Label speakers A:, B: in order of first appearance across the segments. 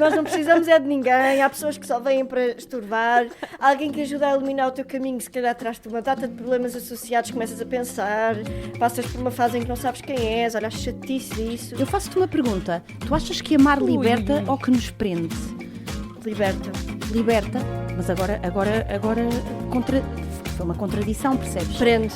A: Nós não precisamos é de ninguém, há pessoas que só vêm para estorvar, alguém que ajuda a iluminar o teu caminho, se calhar traz-te uma data de problemas associados, começas a pensar, passas por uma fase em que não sabes quem és, olha a chatice disso.
B: Eu faço-te uma pergunta. Tu achas que amar liberta ou que nos prende?
A: Liberta.
B: Liberta, mas agora foi uma contradição, percebes?
A: Prende.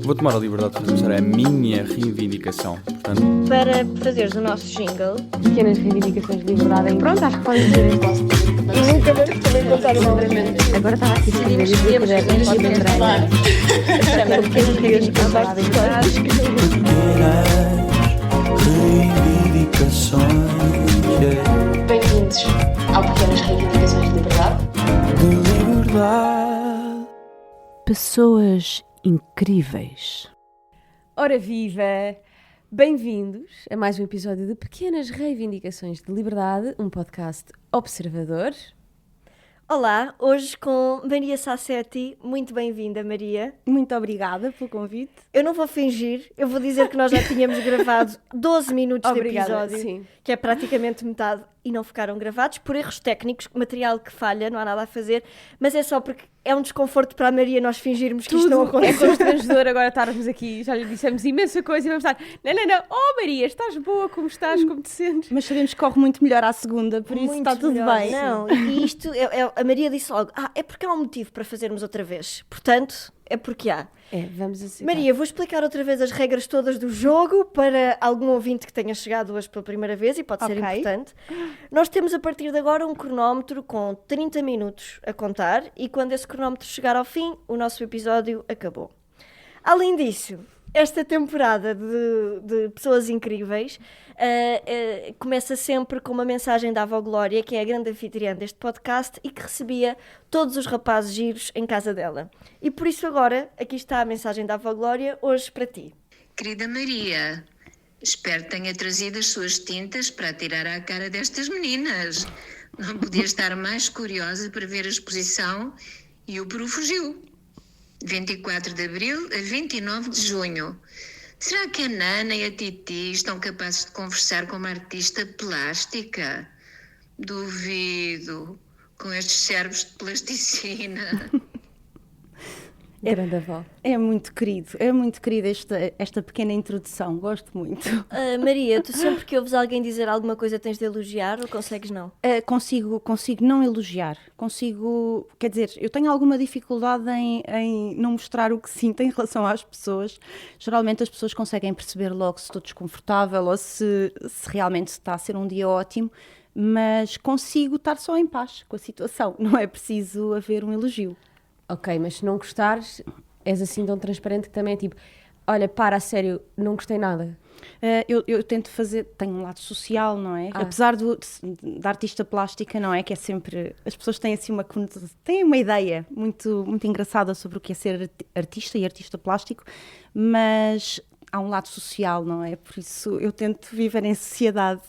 C: Vou tomar a liberdade de começar a minha reivindicação. Portanto,
A: Para fazeres o nosso jingle.
D: Pequenas reivindicações de liberdade. Pronto, acho que podem dizer em posse.
A: E nunca vamos poder contar o nome.
D: Agora estava aqui a escrever e dizer que
A: Chama pequenas reivindicações de liberdade.
C: reivindicações.
E: Bem-vindos ao Pequenas Reivindicações de Liberdade.
C: De liberdade.
B: Pessoas incríveis.
D: Ora viva! Bem-vindos a mais um episódio de Pequenas Reivindicações de Liberdade, um podcast observador.
A: Olá, hoje com Maria Sassetti. Muito bem-vinda, Maria.
B: Muito obrigada pelo convite.
A: Eu não vou fingir, eu vou dizer que nós já tínhamos gravado 12 minutos
D: Obrigada,
A: de episódio,
D: sim.
A: que é praticamente metade, e não ficaram gravados por erros técnicos, material que falha, não há nada a fazer, mas é só porque é um desconforto para a Maria nós fingirmos que isto não
D: Tudo é
A: aconteceu.
D: constrangedor agora estarmos aqui, já lhe dissemos imensa coisa e vamos estar, não, oh Maria, estás boa, como estás, como te sentes?
B: Mas sabemos que corre muito melhor à segunda, por isso
A: Muito
B: está tudo
A: melhor.
B: bem.
A: Não, e isto, a Maria disse logo, é porque há um motivo para fazermos outra vez, portanto, é porque há.
D: É, vamos assim.
A: Maria, vou explicar outra vez as regras todas do jogo para algum ouvinte que tenha chegado hoje pela primeira vez e pode ser
B: Ok.
A: importante. Nós temos a partir de agora um cronómetro com 30 minutos a contar e quando esse cronómetro chegar ao fim, o nosso episódio acabou. Além disso, esta temporada de Pessoas Incríveis começa sempre com uma mensagem da avó Glória, que é a grande anfitriã deste podcast e que recebia todos os rapazes giros em casa dela. E por isso agora, aqui está a mensagem da avó Glória, hoje para ti.
F: Querida Maria, espero que tenha trazido as suas tintas para atirar à cara destas meninas. Não podia estar mais curiosa para ver a exposição e o Peru fugiu. 24 de abril a 29 de junho. Será que a Nana e a Titi estão capazes de conversar com uma artista plástica? Duvido, com estes cérebros de plasticina.
D: Grande avó.
B: É muito querido esta pequena introdução, gosto muito.
A: Maria, tu sempre que ouves alguém dizer alguma coisa tens de elogiar ou consegues não?
B: Consigo não elogiar, quer dizer, eu tenho alguma dificuldade em não mostrar o que sinto em relação às pessoas. Geralmente as pessoas conseguem perceber logo se estou desconfortável ou se realmente está a ser um dia ótimo, mas consigo estar só em paz com a situação, não é preciso haver um elogio.
D: Ok, mas se não gostares, és assim tão transparente que também é tipo, olha, para, a sério, não gostei nada.
B: Eu tento fazer, tenho um lado social, não é? Apesar da artista plástica, não é? Que é sempre, as pessoas têm assim têm uma ideia muito, muito engraçada sobre o que é ser artista e artista plástico, mas há um lado social, não é? Por isso eu tento viver em sociedade.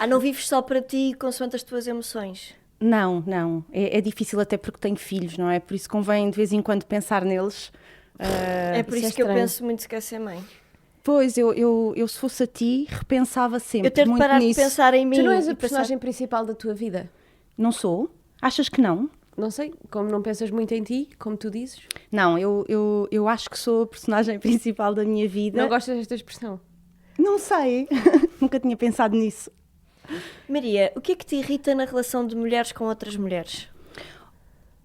A: Não vives só para ti consoante as tuas emoções?
B: Não, é difícil até porque tenho filhos, não é? Por isso convém de vez em quando pensar neles.
A: É por isso que eu penso muito se quer ser mãe.
B: Pois, eu se fosse a ti, repensava sempre
A: Eu ter de
B: muito
A: parar
B: nisso.
A: de pensar em mim.
D: Tu não és
A: e
D: a personagem principal da tua vida?
B: Não sou? Achas que não?
D: Não sei, como não pensas muito em ti, como tu dizes.
B: Não, eu acho que sou a personagem principal da minha vida.
D: Não gostas desta expressão?
B: Não sei, nunca tinha pensado nisso.
A: Maria, o que é que te irrita na relação de mulheres com outras mulheres?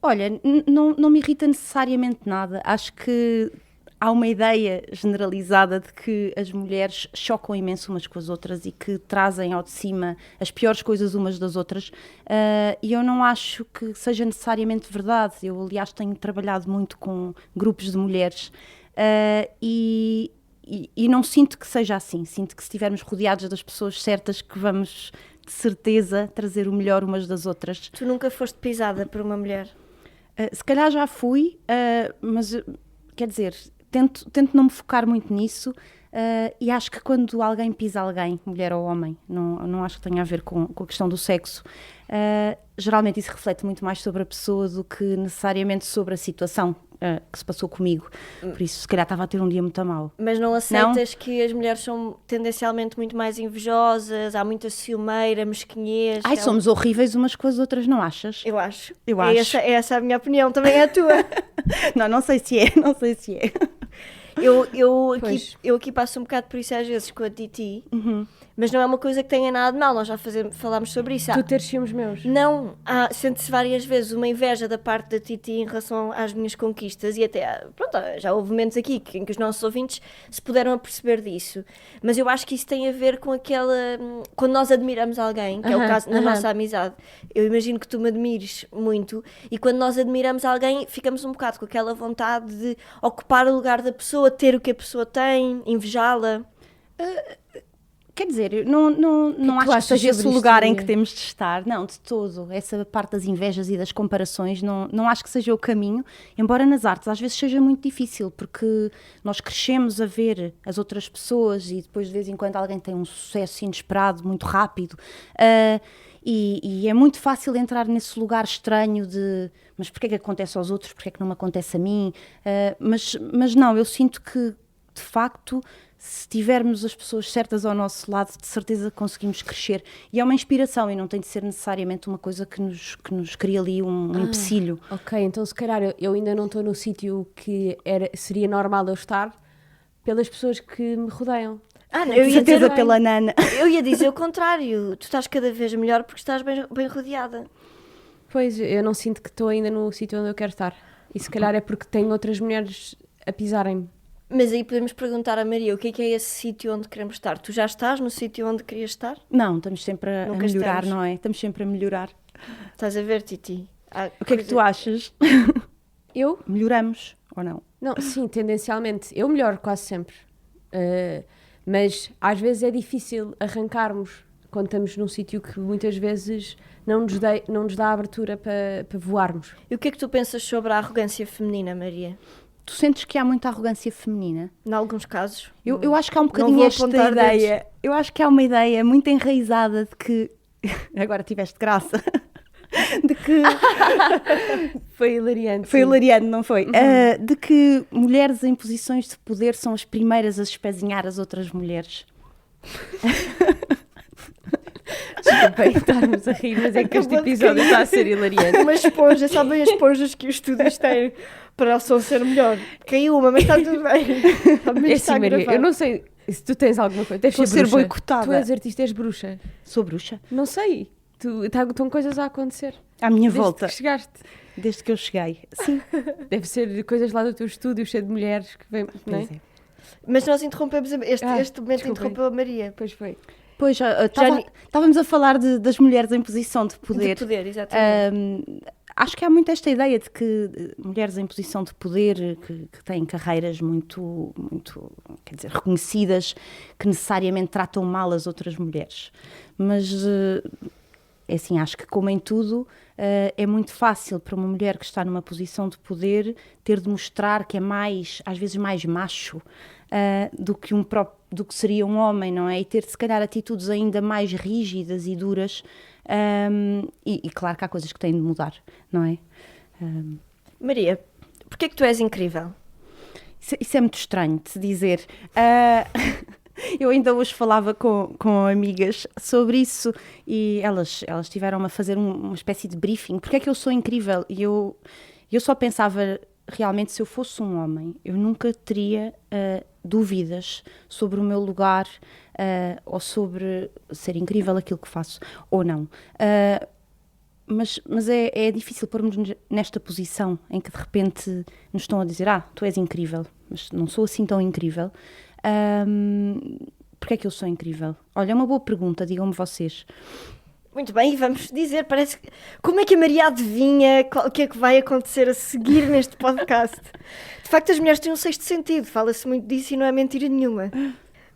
B: Olha, não me irrita necessariamente nada. Acho que há uma ideia generalizada de que as mulheres chocam imenso umas com as outras e que trazem ao de cima as piores coisas umas das outras, e eu não acho que seja necessariamente verdade. Eu, aliás, tenho trabalhado muito com grupos de mulheres e não sinto que seja assim. Sinto que se estivermos rodeados das pessoas certas que vamos, de certeza, trazer o melhor umas das outras.
A: Tu nunca foste pisada por uma mulher?
B: Se calhar já fui, mas quer dizer, tento não me focar muito nisso, e acho que quando alguém pisa alguém, mulher ou homem, não acho que tenha a ver com a questão do sexo, geralmente isso reflete muito mais sobre a pessoa do que necessariamente sobre a situação. que se passou comigo. Por isso, se calhar estava a ter um dia muito mau.
A: Mas não aceitas que as mulheres são tendencialmente muito mais invejosas, há muita ciumeira, mesquinhez?
B: Ai, somos horríveis umas com as outras, não achas?
A: Eu acho.
B: Eu acho.
A: Essa é a minha opinião, também é a tua.
B: Não sei se é, não sei se é.
A: Eu aqui passo um bocado por isso às vezes com a Titi, mas não é uma coisa que tenha nada de mal, nós já falámos sobre isso.
D: Tu teres ciúmes meus.
A: Não, sente-se várias vezes uma inveja da parte da Titi em relação às minhas conquistas e até, pronto, já houve momentos aqui em que os nossos ouvintes se puderam aperceber disso, mas eu acho que isso tem a ver com aquela, quando nós admiramos alguém, que é o caso na nossa amizade, eu imagino que tu me admires muito e quando nós admiramos alguém ficamos um bocado com aquela vontade de ocupar o lugar da pessoa, ter o que a pessoa tem, invejá-la.
B: Quer dizer, eu não acho que seja esse o lugar em que temos de estar, não, de todo. Essa parte das invejas e das comparações, não acho que seja o caminho, embora nas artes às vezes seja muito difícil, porque nós crescemos a ver as outras pessoas e depois de vez em quando alguém tem um sucesso inesperado, muito rápido, e é muito fácil entrar nesse lugar estranho de mas porquê é que acontece aos outros, porquê é que não me acontece a mim? Mas não, eu sinto que, de facto, se tivermos as pessoas certas ao nosso lado, de certeza conseguimos crescer. E é uma inspiração e não tem de ser necessariamente uma coisa que nos cria ali um empecilho.
D: Ok, então se calhar eu ainda não estou no sítio que seria normal eu estar pelas pessoas que me rodeiam.
A: Eu ia
B: certeza
A: dizer
B: pela Nana.
A: Eu ia dizer o contrário, tu estás cada vez melhor porque estás bem rodeada.
D: Pois, eu não sinto que estou ainda no sítio onde eu quero estar. E se calhar é porque tenho outras mulheres a pisarem-me.
A: Mas aí podemos perguntar à Maria, o que é esse sítio onde queremos estar? Tu já estás no sítio onde querias estar?
B: Não, estamos sempre a
A: Nunca
B: melhorar,
A: estamos.
B: não é? Estamos sempre a melhorar.
A: Estás a ver, Titi?
B: O que é que tu achas?
D: Eu?
B: Melhoramos ou não?
D: Não, sim, tendencialmente. Eu melhoro quase sempre. Mas às vezes é difícil arrancarmos quando estamos num sítio que muitas vezes não nos dá abertura para voarmos.
A: E o que é que tu pensas sobre a arrogância feminina, Maria?
B: Tu sentes que há muita arrogância feminina?
A: Em alguns casos?
B: Eu acho que há um
A: Não
B: bocadinho
A: vou
B: esta
A: apontar
B: ideia.
A: dedos.
B: Eu acho que há uma ideia muito enraizada de que... Agora tiveste graça. De que...
D: Foi hilariante.
B: Foi hilariante, não foi? De que mulheres em posições de poder são as primeiras a espezinhar as outras mulheres.
D: Desculpem estarmos a rir, mas é que este
A: Acabou de
D: episódio
A: cair.
D: está a ser hilariante.
A: Uma esponja, sabem as esponjas que os estúdios têm para o som ser melhor? Caiu uma, mas está tudo bem. Ao menos
D: É
A: está
D: assim, Maria,
A: gravado.
D: eu não sei se tu tens alguma coisa. Deves
B: Estou a ser
D: bruxa.
B: boicotada.
D: Tu és artista, és bruxa.
B: Sou bruxa.
D: Não sei. Estão coisas a acontecer.
B: À minha
D: Desde
B: volta.
D: que chegaste.
B: Desde que eu cheguei. Sim.
D: Deve ser coisas lá do teu estúdio, cheio de mulheres que vêm, não é?
B: Pois é.
A: Mas nós interrompemos, este momento
D: desculpem.
A: interrompeu a Maria.
D: Pois foi.
B: Pois, estávamos a falar das mulheres em posição de
A: De
B: poder.
A: poder, exatamente.
B: Acho que há muito esta ideia de que mulheres em posição de poder, que têm carreiras muito, quer dizer, reconhecidas, que necessariamente tratam mal as outras mulheres. Mas, é assim, acho que como em tudo, é muito fácil para uma mulher que está numa posição de poder ter de mostrar que é mais, às vezes mais macho do que seria um homem, não é? E ter, se calhar, atitudes ainda mais rígidas e duras. E claro que há coisas que têm de mudar, não é?
A: Maria, porquê é que tu és incrível?
B: Isso é muito estranho de se dizer. Eu ainda hoje falava com amigas sobre isso e elas tiveram-me a fazer uma espécie de briefing. Porque é que eu sou incrível? E eu só pensava, realmente, se eu fosse um homem, eu nunca teria dúvidas sobre o meu lugar ou sobre ser incrível aquilo que faço ou não. Mas é difícil pôr-nos nesta posição em que de repente nos estão a dizer tu és incrível, mas não sou assim tão incrível. Porquê é que eu sou incrível? Olha, é uma boa pergunta, digam-me vocês.
A: Muito bem, e vamos dizer, parece que... Como é que a Maria adivinha o que é que vai acontecer a seguir neste podcast? De facto, as mulheres têm um sexto sentido, fala-se muito disso e não é mentira nenhuma.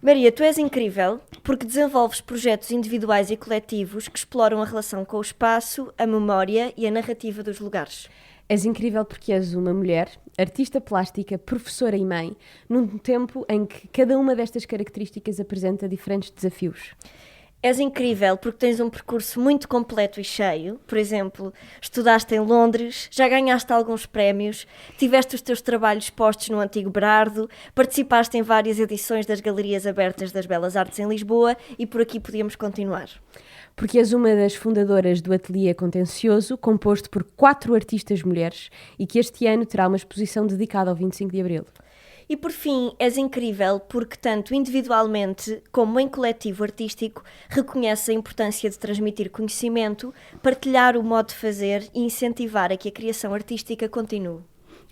A: Maria, tu és incrível porque desenvolves projetos individuais e coletivos que exploram a relação com o espaço, a memória e a narrativa dos lugares.
D: És incrível porque és uma mulher, artista plástica, professora e mãe, num tempo em que cada uma destas características apresenta diferentes desafios.
A: És incrível porque tens um percurso muito completo e cheio. Por exemplo, estudaste em Londres, já ganhaste alguns prémios, tiveste os teus trabalhos postos no Antigo Berardo, participaste em várias edições das Galerias Abertas das Belas Artes em Lisboa e por aqui podíamos continuar.
D: Porque és uma das fundadoras do Ateliê Contencioso, composto por 4 artistas mulheres e que este ano terá uma exposição dedicada ao 25 de Abril.
A: E por fim, és incrível porque tanto individualmente como em coletivo artístico reconheces a importância de transmitir conhecimento, partilhar o modo de fazer e incentivar a que a criação artística continue.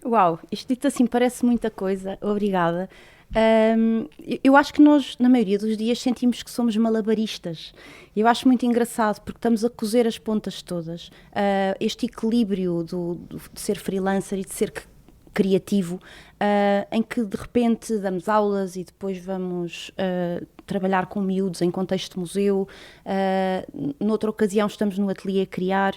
B: Uau, isto dito assim parece muita coisa, obrigada. Eu acho que nós, na maioria dos dias, sentimos que somos malabaristas. Eu acho muito engraçado porque estamos a cozer as pontas todas. Este equilíbrio de ser freelancer e de ser criativo, em que de repente damos aulas e depois vamos trabalhar com miúdos em contexto de museu, noutra ocasião estamos no ateliê a criar,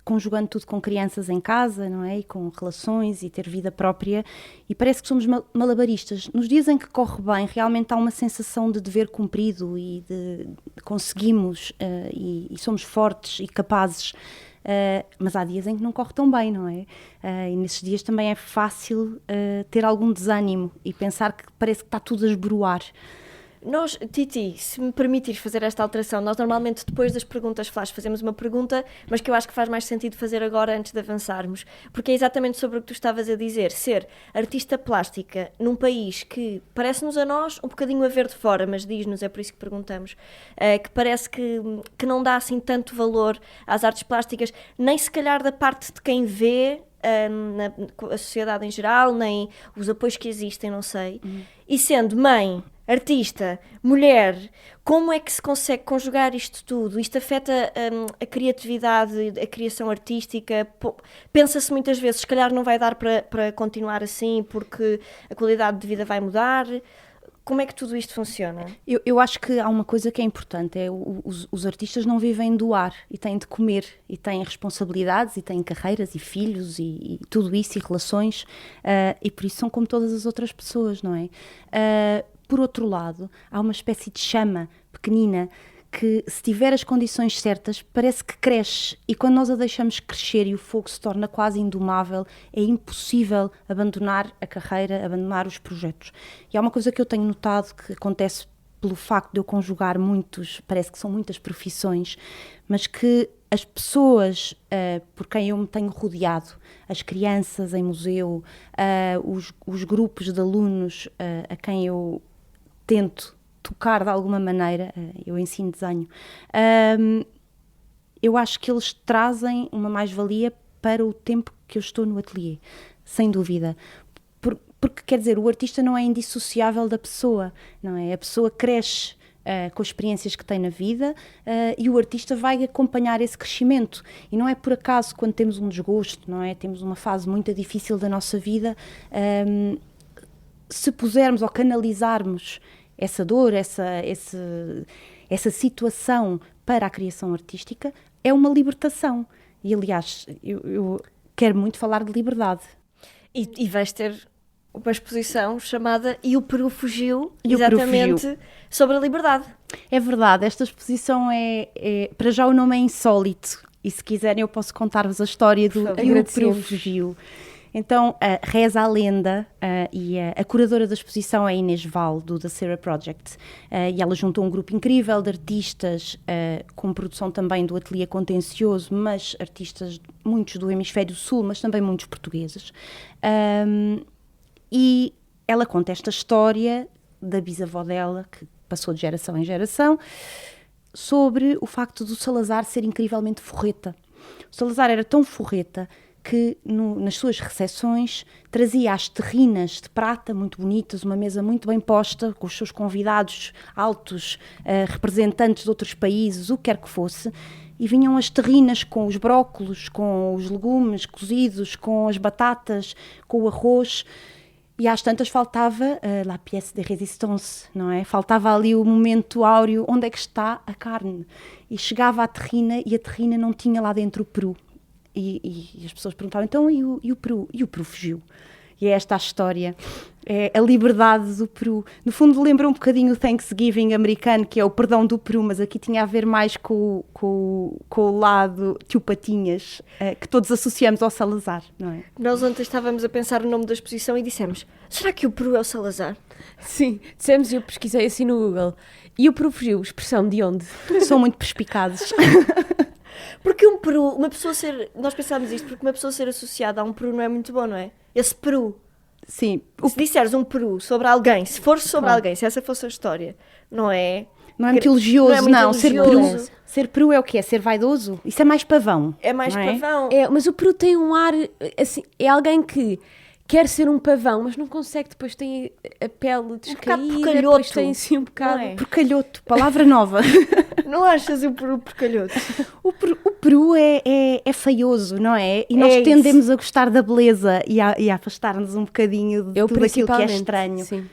B: conjugando tudo com crianças em casa, não é? E com relações e ter vida própria, e parece que somos malabaristas. Nos dias em que corre bem, realmente há uma sensação de dever cumprido e de conseguimos e somos fortes e capazes. Mas há dias em que não corre tão bem, não é? E nesses dias também é fácil ter algum desânimo e pensar que parece que está tudo a esboroar.
A: Nós, Titi, se me permitires fazer esta alteração, nós normalmente depois das perguntas flash fazemos uma pergunta, mas que eu acho que faz mais sentido fazer agora antes de avançarmos, porque é exatamente sobre o que tu estavas a dizer, ser artista plástica num país que parece-nos a nós um bocadinho a ver de fora, mas diz-nos, é por isso que perguntamos, que parece que não dá assim tanto valor às artes plásticas, nem se calhar da parte de quem vê, a sociedade em geral, nem os apoios que existem, não sei. E sendo mãe, artista, mulher, como é que se consegue conjugar isto tudo? Isto afeta a criatividade, a criação artística? Pensa-se muitas vezes, se calhar não vai dar para continuar assim porque a qualidade de vida vai mudar. Como é que tudo isto funciona?
B: Eu acho que há uma coisa que é importante, os artistas não vivem do ar e têm de comer, e têm responsabilidades, e têm carreiras, e filhos, e tudo isso, e relações, e por isso são como todas as outras pessoas, não é? Por outro lado, há uma espécie de chama pequenina que, se tiver as condições certas, parece que cresce, e quando nós a deixamos crescer e o fogo se torna quase indomável, é impossível abandonar a carreira, abandonar os projetos. E há uma coisa que eu tenho notado que acontece pelo facto de eu conjugar parece que são muitas profissões, mas que as pessoas por quem eu me tenho rodeado, as crianças em museu, os grupos de alunos a quem eu tento tocar de alguma maneira, eu ensino desenho, eu acho que eles trazem uma mais-valia para o tempo que eu estou no ateliê, sem dúvida. Porque, quer dizer, o artista não é indissociável da pessoa, não é? A pessoa cresce com as experiências que tem na vida e o artista vai acompanhar esse crescimento. E não é por acaso, quando temos um desgosto, não é? Temos uma fase muito difícil da nossa vida, se pusermos ou canalizarmos essa dor, essa situação para a criação artística, é uma libertação. E, aliás, eu quero muito falar de liberdade.
A: E vais ter uma exposição chamada E o Peru Fugiu,
B: E o Peru
A: exatamente
B: Fugiu.
A: Sobre a liberdade.
B: É verdade, esta exposição para já o nome é insólito, e se quiserem eu posso contar-vos a história do E o Peru Fugiu. Então, reza a lenda, e a curadora da exposição é a Inês Val, do The Sarah Project, e ela juntou um grupo incrível de artistas, com produção também do Ateliê Contencioso, mas artistas, muitos do Hemisfério Sul, mas também muitos portugueses. E ela conta esta história da bisavó dela, que passou de geração em geração, sobre o facto do Salazar ser incrivelmente forreta. O Salazar era tão forreta que nas suas recepções trazia as terrinas de prata muito bonitas, uma mesa muito bem posta, com os seus convidados altos, representantes de outros países, o que quer que fosse, e vinham as terrinas com os brócolos, com os legumes cozidos, com as batatas, com o arroz, e às tantas faltava la pièce de résistance, não é? Faltava ali o momento áureo, onde é que está a carne? E chegava à terrina e a terrina não tinha lá dentro o peru. E as pessoas perguntavam, então, e o peru? E o peru fugiu. E é esta a história. É a liberdade do Peru. No fundo, lembra um bocadinho o Thanksgiving americano, que é o perdão do Peru, mas aqui tinha a ver mais com o lado tio Patinhas, que todos associamos ao Salazar, não é?
A: Nós ontem estávamos a pensar no nome da exposição e dissemos, será que o Peru é o Salazar?
D: Sim, dissemos e eu pesquisei assim no Google. E o Peru fugiu, expressão de onde?
B: São muito perspicazes.
A: Porque um Peru, uma pessoa ser, nós pensámos isto, porque uma pessoa ser associada a um Peru não é muito bom, não é? Esse Peru.
B: Sim.
A: Se disseres um Peru sobre alguém, se for sobre
B: Claro.
A: alguém, se essa fosse a história, não é?
B: Não é muito elogioso,
A: Não é muito elogioso.
B: Ser Peru é o quê? É ser vaidoso? Isso é mais pavão.
A: É mais
B: não é?
A: pavão.
D: É, mas o Peru tem um ar, assim, é alguém que quer ser um pavão, mas não consegue, depois tem a pele
A: bocado
D: descaída,
A: porcalhoto,
D: depois tem assim um bocado...
A: não é?
B: Porcalhoto, palavra nova.
A: Não achas o Peru porcalhoto?
B: O Peru é feioso, não é? E nós
A: É
B: tendemos a gostar da beleza e a afastar-nos um bocadinho de
D: Eu
B: tudo aquilo que é
D: principalmente,
B: estranho.
D: sim.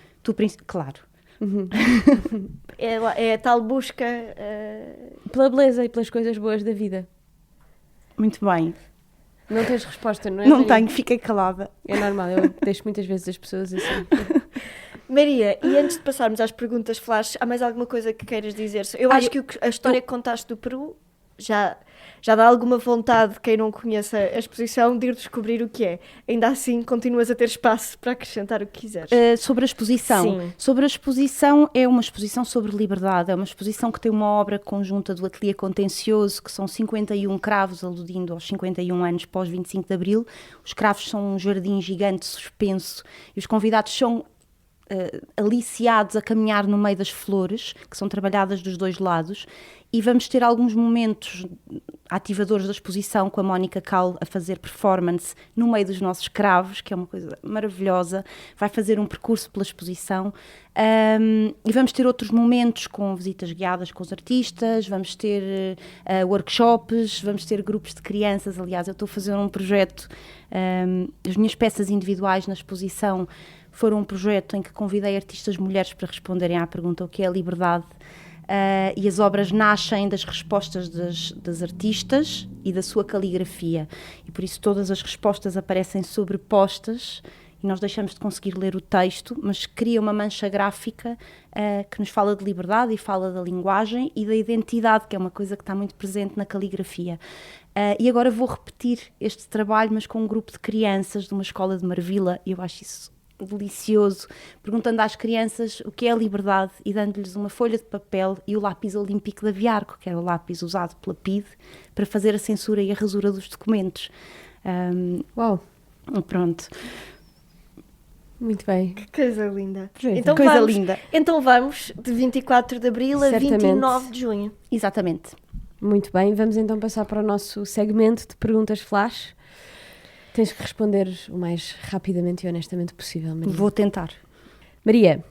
B: Claro.
A: É a tal busca...
D: Pela beleza e pelas coisas boas da vida.
B: Muito bem.
D: Não tens resposta, não é?
B: Não
D: Maria?
B: tenho, fiquei calada.
D: É normal, eu deixo muitas vezes as pessoas assim.
A: Maria, e antes de passarmos às perguntas flash, há mais alguma coisa que queiras dizer? Eu acho que a história que contaste do Peru já dá alguma vontade, quem não conheça a exposição, de ir descobrir o que é. Ainda assim, continuas a ter espaço para acrescentar o que quiseres.
B: Sobre a exposição.
A: Sim.
B: Sobre a exposição, é uma exposição sobre liberdade. É uma exposição que tem uma obra conjunta do Ateliê Contencioso, que são 51 cravos, aludindo aos 51 anos pós 25 de Abril. Os cravos são um jardim gigante suspenso e os convidados são aliciados a caminhar no meio das flores, que são trabalhadas dos dois lados, e vamos ter alguns momentos ativadores da exposição com a Mónica Cal a fazer performance no meio dos nossos cravos, que é uma coisa maravilhosa. Vai fazer um percurso pela exposição e vamos ter outros momentos com visitas guiadas com os artistas, vamos ter workshops, vamos ter grupos de crianças. Aliás, eu estou a fazer um projeto, as minhas peças individuais na exposição foram um projeto em que convidei artistas mulheres para responderem à pergunta o que é a liberdade. E as obras nascem das respostas das artistas e da sua caligrafia, e por isso todas as respostas aparecem sobrepostas e nós deixamos de conseguir ler o texto, mas cria uma mancha gráfica que nos fala de liberdade e fala da linguagem e da identidade, que é uma coisa que está muito presente na caligrafia. E agora vou repetir este trabalho, mas com um grupo de crianças de uma escola de Marvila, e eu acho isso delicioso, perguntando às crianças o que é a liberdade e dando-lhes uma folha de papel e o lápis olímpico da Viarco, que era o lápis usado pela PIDE para fazer a censura e a rasura dos documentos.
D: Uau,
B: Pronto.
D: muito bem.
A: Que coisa linda.
B: Coisa linda.
A: Então vamos de 24 de Abril a
D: Certamente.
A: 29 de Junho.
B: Exatamente.
D: Muito bem, vamos então passar para o nosso segmento de perguntas flash. Tens que responder o mais rapidamente e honestamente possível, Maria.
B: Vou tentar.
D: Maria,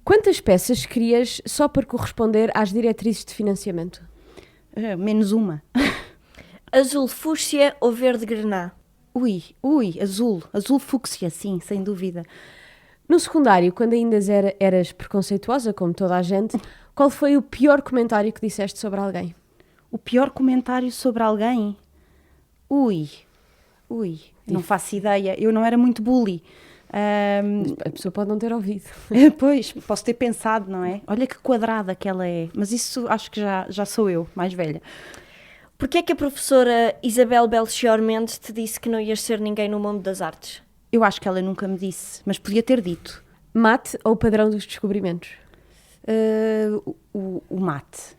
D: quantas peças querias só para corresponder às diretrizes de financiamento?
B: Menos uma.
A: Azul fúcsia ou verde grená?
B: Ui, azul fúcsia, sim, sem dúvida.
D: No secundário, quando ainda eras preconceituosa, como toda a gente, qual foi o pior comentário que disseste sobre alguém?
B: O pior comentário sobre alguém? Ui, não faço ideia. Eu não era muito bully.
D: A pessoa pode não ter ouvido.
B: Pois, posso ter pensado, não é? Olha que quadrada que ela é. Mas isso acho que já sou eu, mais velha.
A: Porquê é que a professora Isabel Belchior Mendes te disse que não ias ser ninguém no mundo das artes?
B: Eu acho que ela nunca me disse, mas podia ter dito.
D: Mate ou padrão dos descobrimentos?
B: O mate.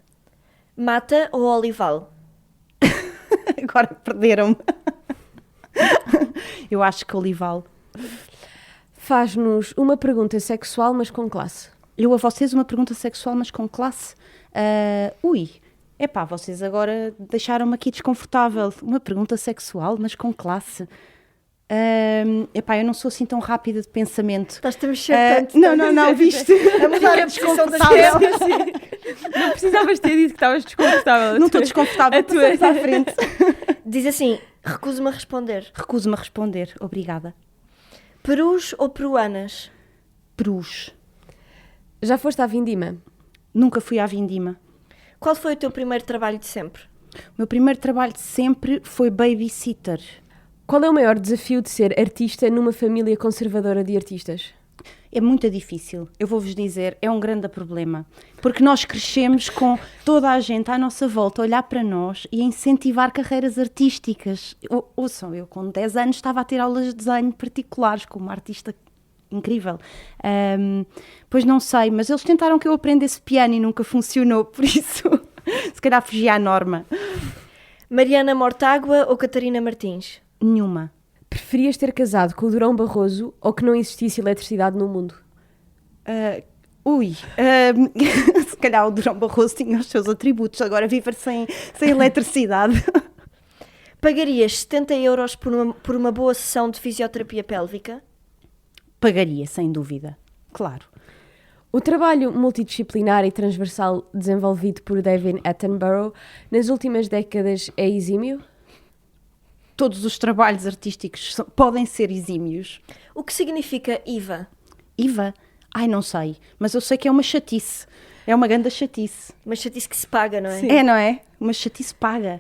A: Mata ou olival?
B: Agora perderam-me. Eu acho que olival.
D: Faz-nos uma pergunta sexual, mas com classe.
B: Eu a vocês uma pergunta sexual, mas com classe. Epá, vocês agora deixaram-me aqui desconfortável. Uma pergunta sexual, mas com classe. Epá, eu não sou assim tão rápida de pensamento.
A: Estás-te a mexer tanto.
B: Não, viste?
A: A mudar a posição das
B: desconfortável.
D: Não precisavas ter dito que estavas desconfortável.
B: Não estou desconfortável, passamos à frente.
A: Diz assim, recuso-me a responder.
B: Recuso-me a responder, obrigada.
A: Perus ou peruanas?
B: Perus.
D: Já foste à Vindima?
B: Nunca fui à Vindima.
A: Qual foi o teu primeiro trabalho de sempre?
B: O meu primeiro trabalho de sempre foi babysitter.
D: Qual é o maior desafio de ser artista numa família conservadora de artistas?
B: É muito difícil, eu vou-vos dizer, é um grande problema. Porque nós crescemos com toda a gente à nossa volta a olhar para nós e a incentivar carreiras artísticas. Ouçam, eu com 10 anos estava a ter aulas de desenho particulares com uma artista incrível. Pois não sei, mas eles tentaram que eu aprendesse piano e nunca funcionou, por isso se calhar fugi à norma.
A: Mariana Mortágua ou Catarina Martins?
B: Nenhuma.
D: Preferias ter casado com o Durão Barroso ou que não existisse eletricidade no mundo?
B: Se calhar o Durão Barroso tinha os seus atributos, agora viver sem eletricidade.
A: Pagarias 70 euros por uma boa sessão de fisioterapia pélvica?
B: Pagaria, sem dúvida, claro.
D: O trabalho multidisciplinar e transversal desenvolvido por David Attenborough nas últimas décadas é exímio?
B: Todos os trabalhos artísticos podem ser exímios.
A: O que significa IVA?
B: IVA? Ai, não sei, mas eu sei que é uma chatice. É uma grande chatice.
A: Uma chatice que se paga, não é?
D: Sim.
B: É, não é? Uma chatice paga.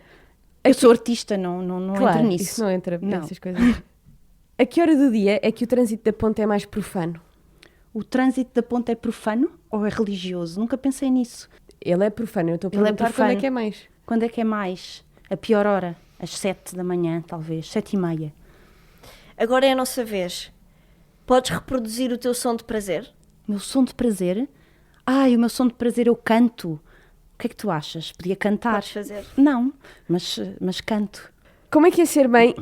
B: Eu sou artista, não
D: Claro,
B: entro nisso.
D: isso não entra
B: Não.
D: nessas coisas. A que hora do dia é que o trânsito da ponte é mais profano?
B: O trânsito da ponte é profano ou é religioso? Nunca pensei nisso.
D: Ele é profano, eu estou a
B: Ele é
D: perguntar quando
B: profano.
D: é que é mais.
B: Quando é que é mais? A pior hora? Às 7 da manhã, talvez. 7h30.
A: Agora é a nossa vez. Podes reproduzir o teu som de prazer?
B: O meu som de prazer? Ai, o meu som de prazer eu canto. O que é que tu achas? Podia cantar?
A: Podes fazer.
B: Não, mas canto.
D: Como é que é ser mãe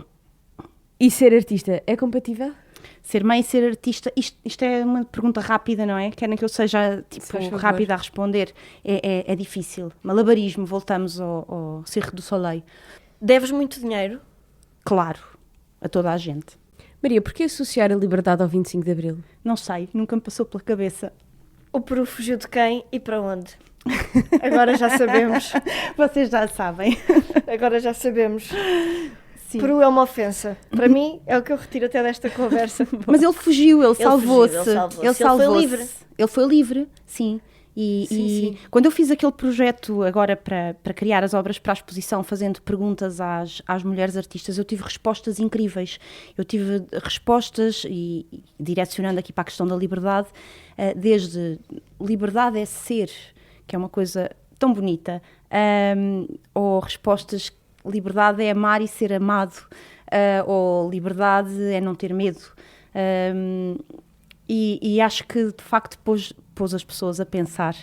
D: e ser artista? É compatível?
B: Ser mãe e ser artista, isto é uma pergunta rápida, não é? Querem que eu seja
D: Se faz favor.
B: rápida a responder? É difícil. Malabarismo, voltamos ao Cirque du Soleil.
A: Deves muito dinheiro?
B: Claro, a toda a gente.
D: Maria, porquê associar a liberdade ao 25 de Abril?
B: Não sei, nunca me passou pela cabeça.
A: O Peru fugiu de quem e para onde? Agora já sabemos.
B: Vocês já sabem.
A: Agora já sabemos.
B: Sim.
A: Peru é uma ofensa. Para mim, é o que eu retiro até desta conversa.
B: Mas ele fugiu, ele salvou-se.
A: fugiu, ele salvou-se.
B: Ele
A: Ele foi
B: salvou-se.
A: livre.
B: Ele foi livre, sim. E quando eu fiz aquele projeto agora para criar as obras para a exposição, fazendo perguntas às mulheres artistas, eu tive respostas incríveis. Eu tive respostas, e direcionando aqui para a questão da liberdade, desde liberdade é ser, que é uma coisa tão bonita, ou respostas, liberdade é amar e ser amado, ou liberdade é não ter medo. E acho que de facto pôs as pessoas a pensar.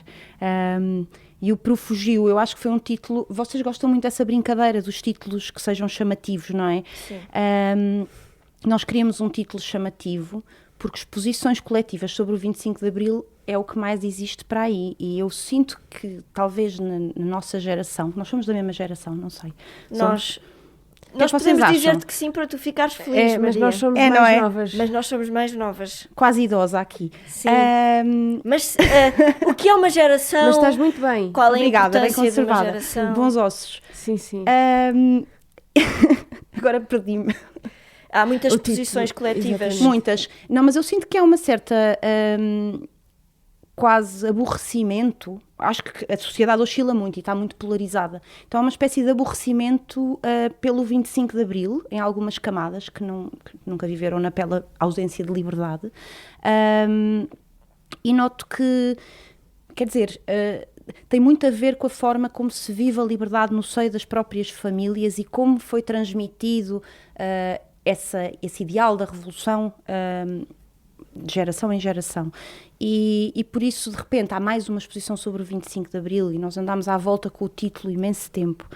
B: E o Peru fugiu, eu acho que foi um título. Vocês gostam muito dessa brincadeira dos títulos que sejam chamativos, não é?
A: Sim.
B: Nós queríamos um título chamativo porque exposições coletivas sobre o 25 de Abril é o que mais existe para aí. E eu sinto que talvez na nossa geração, nós somos da mesma geração, não sei.
A: Nós
B: que vocês
A: podemos
B: acham?
A: dizer-te que sim para tu ficares feliz,
D: Mas
A: Maria.
D: nós somos
B: É, não
D: mais
B: é?
D: novas.
A: Mas nós somos mais novas.
B: Quase idosa aqui.
A: Sim. Mas o que é uma geração?
D: Mas estás muito bem.
A: Qual é a
B: Obrigada, bem
A: importância de uma
B: conservada.
A: geração?
B: Bons ossos.
D: Sim, sim.
B: Agora perdi-me.
A: Há muitas
D: O título,
A: posições coletivas.
D: exatamente.
B: Muitas. Não, mas eu sinto que há uma certa quase aborrecimento. Acho que a sociedade oscila muito e está muito polarizada. Então há uma espécie de aborrecimento pelo 25 de Abril, em algumas camadas que nunca viveram na pele a ausência de liberdade. E noto que, quer dizer, tem muito a ver com a forma como se vive a liberdade no seio das próprias famílias e como foi transmitido esse ideal da revolução de geração em geração. E por isso, de repente, há mais uma exposição sobre o 25 de Abril e nós andámos à volta com o título imenso tempo.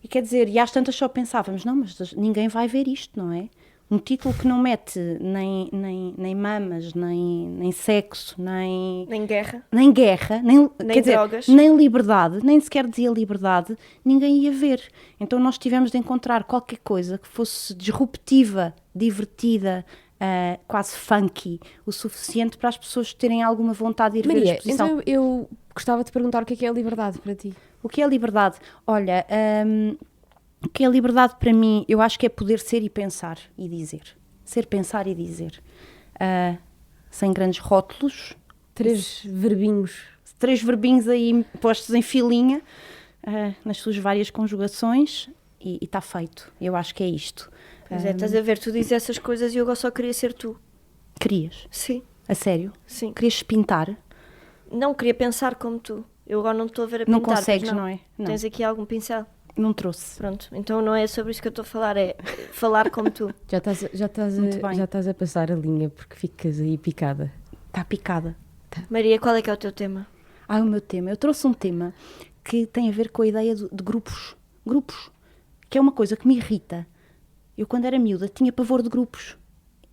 B: E quer dizer, e às tantas só pensávamos, não, mas ninguém vai ver isto, não é? Um título que não mete nem mamas, nem sexo, nem
A: guerra.
B: nem guerra,
A: Nem
B: quer dizer,
A: drogas.
B: nem liberdade, nem sequer dizia liberdade, ninguém ia ver. Então nós tivemos de encontrar qualquer coisa que fosse disruptiva, divertida, quase funky, o suficiente para as pessoas terem alguma vontade de ir ver a
D: Maria,
B: exposição.
D: então eu gostava de perguntar o que é a liberdade para ti.
B: O que é a liberdade? Olha, o que é a liberdade para mim? Eu acho que é poder ser e pensar e dizer. Ser, pensar e dizer. Sem grandes rótulos.
D: 3 verbinhos.
B: 3 verbinhos aí postos em filinha, nas suas várias conjugações. e está feito. Eu acho que é isto.
A: Pois é, estás a ver, tu dizes essas coisas e eu agora só queria ser tu.
B: Querias?
A: Sim,
B: A sério?
A: sim.
B: Querias pintar?
A: Não queria pensar como tu. Eu agora não estou a ver a
B: Não
A: pintar.
B: consegues,
A: pois
B: não é? Não.
A: Tens aqui algum pincel?
B: Não trouxe.
A: Pronto, então não é sobre isso que eu estou a falar, é falar como tu.
B: Muito bem.
D: Já estás a passar a linha porque ficas aí picada.
B: Está picada.
A: Maria, qual é que é o teu tema?
B: O meu tema. Eu trouxe um tema que tem a ver com a ideia de grupos. Grupos. Que é uma coisa que me irrita. Eu, quando era miúda, tinha pavor de grupos.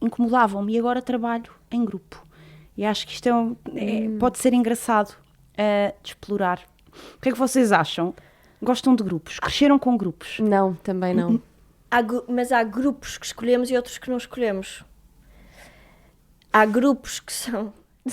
B: Incomodavam-me e agora trabalho em grupo. E acho que isto pode ser engraçado de explorar. O que é que vocês acham? Gostam de grupos? Cresceram com grupos?
D: Não, também não.
A: Mas há grupos que escolhemos e outros que não escolhemos. Há grupos que são... Não,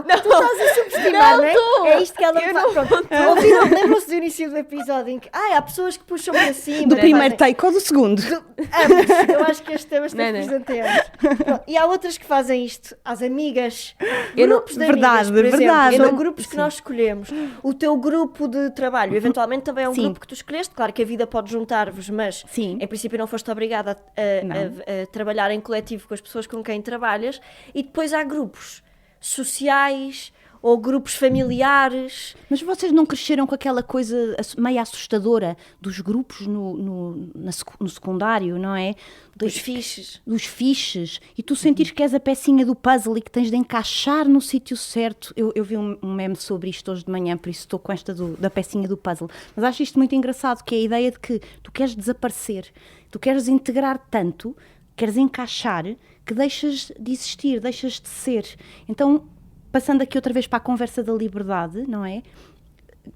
A: tu estás a subestimar, não é? É isto que ela me faz. Pronto. Lembram-se do início do episódio em que há pessoas que puxam para cima.
B: Do primeiro
A: fazem-
B: take ou do segundo?
A: Ambos. Eu acho que este tema está
D: Não.
A: presente ambos. E há outras que fazem isto às amigas.
D: Eu não-
A: Grupos de
B: Verdade,
A: amigas, por
B: verdade.
A: exemplo.
B: Eu
A: São
B: não-
A: grupos que nós escolhemos. O teu grupo de trabalho, eventualmente também é um
B: Sim.
A: grupo que tu escolheste. Claro que a vida pode juntar-vos, mas
B: Sim.
A: em princípio não foste obrigada
B: Não.
A: a trabalhar em coletivo com as pessoas com quem trabalhas. E depois há grupos sociais ou grupos familiares.
B: Mas vocês não cresceram com aquela coisa meio assustadora dos grupos no secundário, não é?
A: Dos fiches.
B: Dos fiches. E tu sentires que és a pecinha do puzzle e que tens de encaixar no sítio certo. Eu vi um meme sobre isto hoje de manhã, por isso estou com esta da pecinha do puzzle. Mas acho isto muito engraçado, que é a ideia de que tu queres desaparecer, tu queres integrar tanto, queres encaixar, que deixas de existir, deixas de ser. Então, passando aqui outra vez para a conversa da liberdade, não é?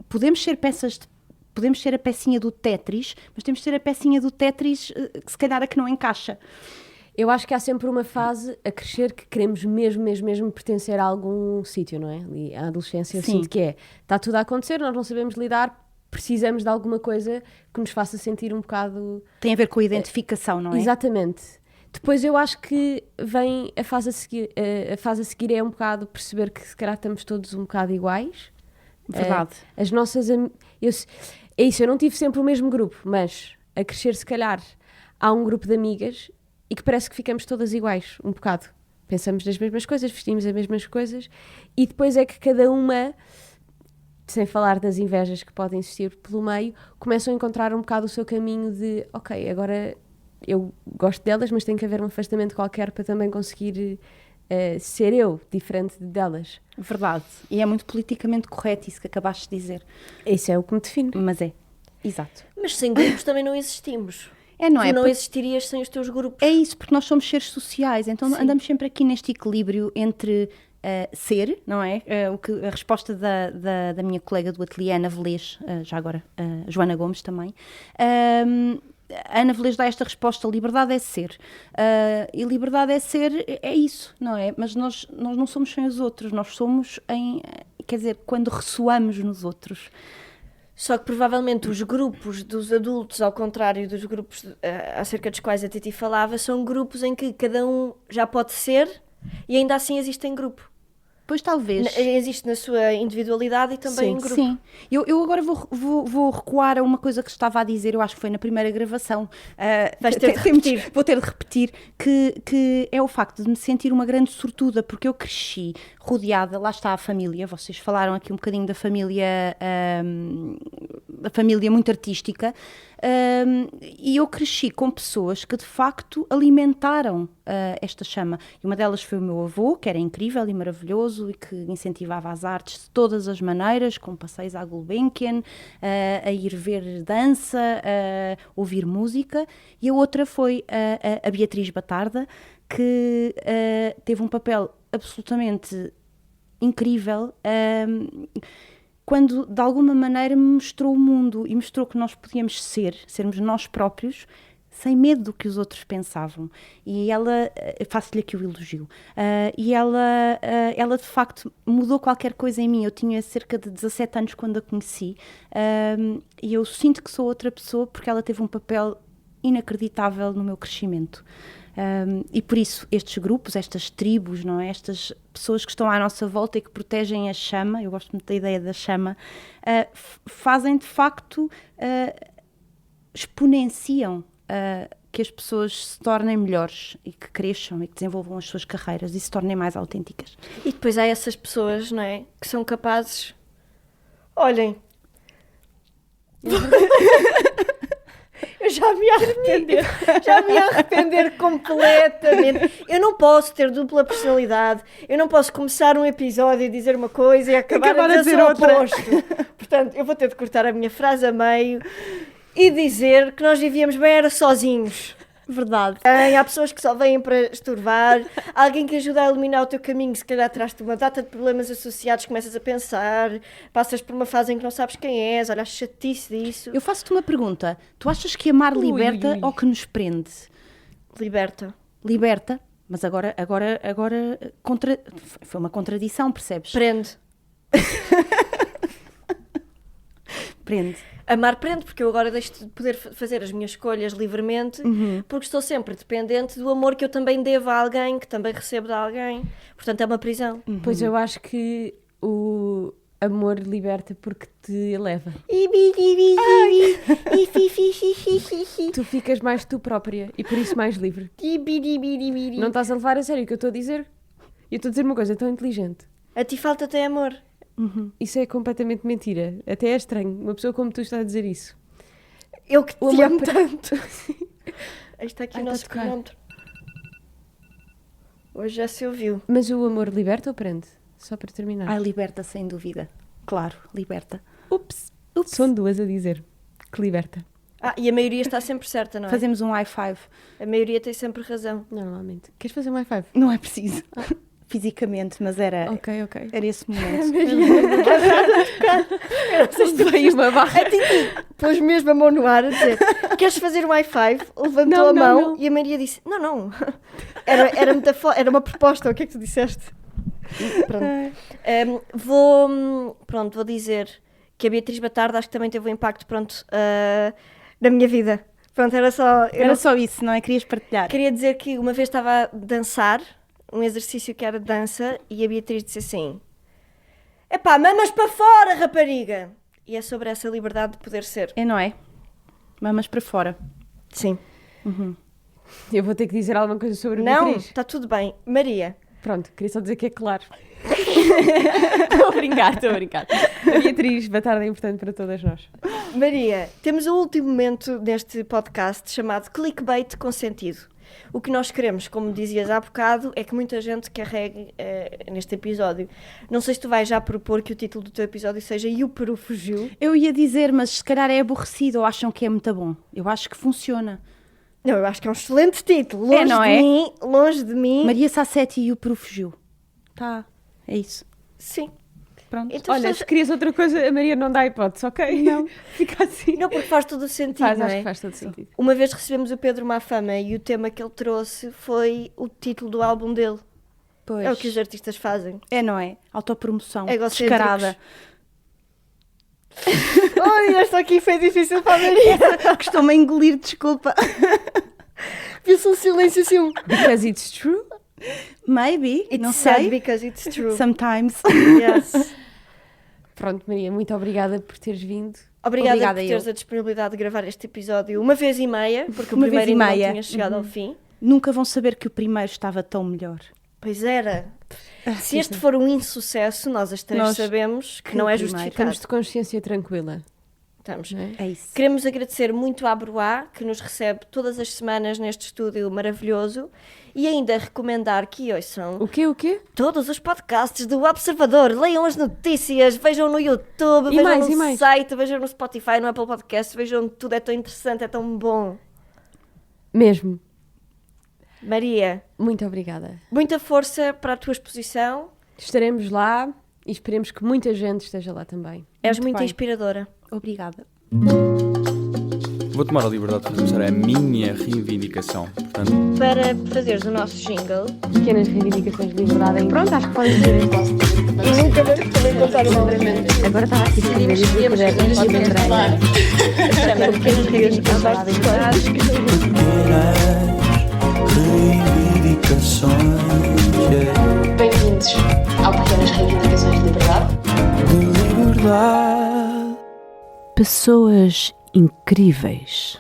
B: Podemos ser a pecinha do Tetris, mas temos de ser a pecinha do Tetris que se calhar a que não encaixa.
D: Eu acho que há sempre uma fase a crescer que queremos mesmo pertencer a algum sítio, não é? Ali, a adolescência eu
B: Sim.
D: sinto que está tudo a acontecer, nós não sabemos lidar, precisamos de alguma coisa que nos faça sentir um bocado...
B: Tem a ver com a identificação, não é?
D: Exatamente. Depois eu acho que vem a fase a seguir. A fase a seguir é um bocado perceber que se calhar estamos todos um bocado iguais.
B: Verdade.
D: As nossas... É isso, eu não tive sempre o mesmo grupo, mas a crescer se calhar há um grupo de amigas e que parece que ficamos todas iguais, um bocado. Pensamos nas mesmas coisas, vestimos as mesmas coisas e depois é que cada uma, sem falar das invejas que podem existir pelo meio, começam a encontrar um bocado o seu caminho de ok, agora eu gosto delas, mas tem que haver um afastamento qualquer para também conseguir ser eu, diferente delas.
B: Verdade. E é muito politicamente correto isso que acabaste de dizer.
D: Isso é o que me define.
B: Mas é. Exato.
A: Mas sem grupos também não existimos.
B: Não
A: Tu
B: é?
A: não
B: Porque-
A: existirias sem os teus grupos.
B: É isso, porque nós somos seres sociais, então
A: Sim.
B: andamos sempre aqui neste equilíbrio entre ser, não é? A resposta da minha colega do ateliê, Ana Velez, já agora, Joana Gomes também, a Ana Velez dá esta resposta: liberdade é ser. E liberdade é ser, é isso, não é? Mas nós não somos sem os outros, nós somos quer dizer, quando ressoamos nos outros.
A: Só que provavelmente os grupos dos adultos, ao contrário dos grupos acerca dos quais a Titi falava, são grupos em que cada um já pode ser e ainda assim existe em grupo.
B: Pois talvez.
A: Existe na sua individualidade e também em grupo.
B: Sim. Eu agora vou recuar a uma coisa que estava a dizer, eu acho que foi na primeira gravação.
A: Vais ter de repetir.
B: Vou ter de repetir, que é o facto de me sentir uma grande sortuda, porque eu cresci rodeada, lá está a família, vocês falaram aqui um bocadinho da família muito artística, e eu cresci com pessoas que de facto alimentaram esta chama. E uma delas foi o meu avô, que era incrível e maravilhoso e que incentivava as artes de todas as maneiras, com passeios à Gulbenkian, a ir ver dança, a ouvir música. E a outra foi a Beatriz Batarda, que teve um papel absolutamente incrível quando de alguma maneira me mostrou o mundo e mostrou que nós podíamos sermos nós próprios, sem medo do que os outros pensavam. E ela, faço-lhe aqui o elogio, e ela de facto mudou qualquer coisa em mim. Eu tinha cerca de 17 anos quando a conheci, e eu sinto que sou outra pessoa porque ela teve um papel inacreditável no meu crescimento. E por isso estes grupos, estas tribos, não é? Estas pessoas que estão à nossa volta e que protegem a chama, eu gosto muito da ideia da chama, fazem de facto, exponenciam que as pessoas se tornem melhores e que cresçam e que desenvolvam as suas carreiras e se tornem mais autênticas.
A: E depois há essas pessoas, não é? Que são capazes... Olhem... Eu já me ia arrepender completamente. Eu não posso ter dupla personalidade. Eu não posso começar um episódio e dizer uma coisa e acabar a dizer o oposto. Portanto, eu vou ter de cortar a minha frase a meio e dizer que nós vivíamos bem era sozinhos.
B: Verdade.
A: Há pessoas que só vêm para estorvar, alguém que ajuda a iluminar o teu caminho, se calhar traz-te uma data de problemas associados, começas a pensar, passas por uma fase em que não sabes quem és, olha a chatice disso.
B: Eu faço-te uma pergunta. Tu achas que amar liberta ou que nos prende?
A: Liberta.
B: Liberta, mas agora foi uma contradição, percebes?
A: Prende.
B: Prende.
A: Amar prende, porque eu agora deixo de poder fazer as minhas escolhas livremente, porque estou sempre dependente do amor que eu também devo a alguém, que também recebo de alguém. Portanto, é uma prisão.
D: Pois eu acho que o amor liberta porque te eleva. Tu ficas mais tu própria e por isso mais livre. Não estás a levar a sério o que eu estou a dizer? Eu estou a dizer uma coisa tão inteligente.
A: A ti falta-te amor.
D: Isso é completamente mentira. Até é estranho. Uma pessoa como tu está a dizer isso.
A: Eu que
D: O
A: te
D: amor
A: amo tanto. Aí está aqui
D: Ai,
A: o nosso
D: está a tocar.
A: cronómetro. Hoje já se ouviu.
D: Mas o amor liberta ou prende? Só para terminar.
B: Ai, liberta, sem dúvida. Claro, liberta.
D: Ups. São duas a dizer que liberta.
A: E a maioria está sempre certa, não é?
B: Fazemos um high five.
A: A maioria tem sempre razão.
D: Normalmente. Queres fazer um high five?
B: Não é preciso. Fisicamente, mas era
D: Ok.
B: esse momento.
D: Veio uma barra.
A: A Titi pôs mesmo a mão no ar a dizer: queres fazer um high five? Levantou a mão
D: não.
A: e a Maria disse: não. Era uma proposta. O que é que tu disseste? Pronto. Vou dizer que a Beatriz Batarda acho que também teve um impacto na minha vida. Pronto, era só...
B: Era só isso, não é? Querias partilhar.
A: Queria dizer que uma vez estava a dançar, um exercício que era dança, e a Beatriz disse assim: epá, mamas para fora, rapariga! E é sobre essa liberdade de poder ser.
B: É, não é? Mamas para fora.
A: Sim.
D: Eu vou ter que dizer alguma coisa sobre a
A: Não,
D: Beatriz.
A: está tudo bem. Maria.
D: Pronto, queria só dizer que é claro. Estou a brincar. A Beatriz Batarda é importante para todas nós.
A: Maria, temos o último momento neste podcast chamado Clickbait com sentido. O que nós queremos, como dizias há bocado, é que muita gente carregue neste episódio. Não sei se tu vais já propor que o título do teu episódio seja E o Peru Fugiu.
B: Eu ia dizer, mas se calhar é aborrecido ou acham que é muito bom. Eu acho que funciona.
A: Não, eu acho que é um excelente título. Longe de mim.
B: Maria Sassetti e o Peru fugiu. Tá, é isso.
A: Sim.
B: Pronto.
A: Então,
D: Olha, se querias outra coisa, a Maria não dá hipótese, ok? Não. Fica assim.
A: Não, porque faz todo o sentido,
D: Faz,
A: não
D: acho
A: é?
D: que faz todo sentido.
A: Uma vez recebemos o Pedro Mafama e o tema que ele trouxe foi o título do álbum dele.
B: Pois.
A: É o que os artistas fazem.
B: É, não é? Autopromoção.
A: Egocêntricos.
B: Descarada.
A: Olha, esta aqui foi difícil para a Maria.
B: Costumo engolir, desculpa.
A: Viu-se um silêncio assim.
D: Because it's true.
B: Maybe,
A: It's
B: não
A: sad
B: sei.
A: because it's true.
B: Sometimes.
A: Yes.
D: Pronto, Maria, muito obrigada por teres vindo.
A: Obrigada
B: Obrigada
A: por teres
B: eu.
A: a disponibilidade de gravar este episódio uma vez e meia, porque
B: Uma
A: o primeiro
B: vez e
A: ainda
B: meia.
A: não tinha chegado ao fim.
B: Nunca vão saber que o primeiro estava tão melhor.
A: Pois era. Se este for um insucesso, nós as três
B: Nós-
A: sabemos que
B: que
A: não
B: o
A: é
B: primeiro.
A: justificado.
D: Estamos de consciência tranquila.
A: Estamos.
D: Não é?
B: É isso.
A: Queremos agradecer muito à Bruá, que nos recebe todas as semanas neste estúdio maravilhoso, e ainda recomendar que ouçam
D: O quê?
A: todos os podcasts do Observador, leiam as notícias, vejam no YouTube,
D: E
A: vejam
D: mais,
A: no
D: e mais?
A: site, vejam no Spotify, no Apple Podcast, vejam tudo, é tão interessante, é tão bom.
D: Mesmo.
A: Maria,
D: Muito obrigada.
A: muita força para a tua exposição,
D: Estaremos lá e esperemos que muita gente esteja lá também.
A: és muito
B: bem.
A: inspiradora.
B: Obrigada.
C: Vou tomar a liberdade de fazer a minha reivindicação. Portanto,
A: Para fazeres o nosso jingle,
D: Pequenas reivindicações de liberdade. Pronto, acho que podem ser.
A: e nunca vais também contar uma outra.
D: Agora estava aqui a escrever e
E: Decidimos que tínhamos que falar.
A: Chama Pequenas Reivindicações de Liberdade.
G: pequenas reivindicações, yeah.
E: Bem-vindos ao Pequenas Reivindicações de Liberdade.
G: De liberdade.
H: Pessoas incríveis.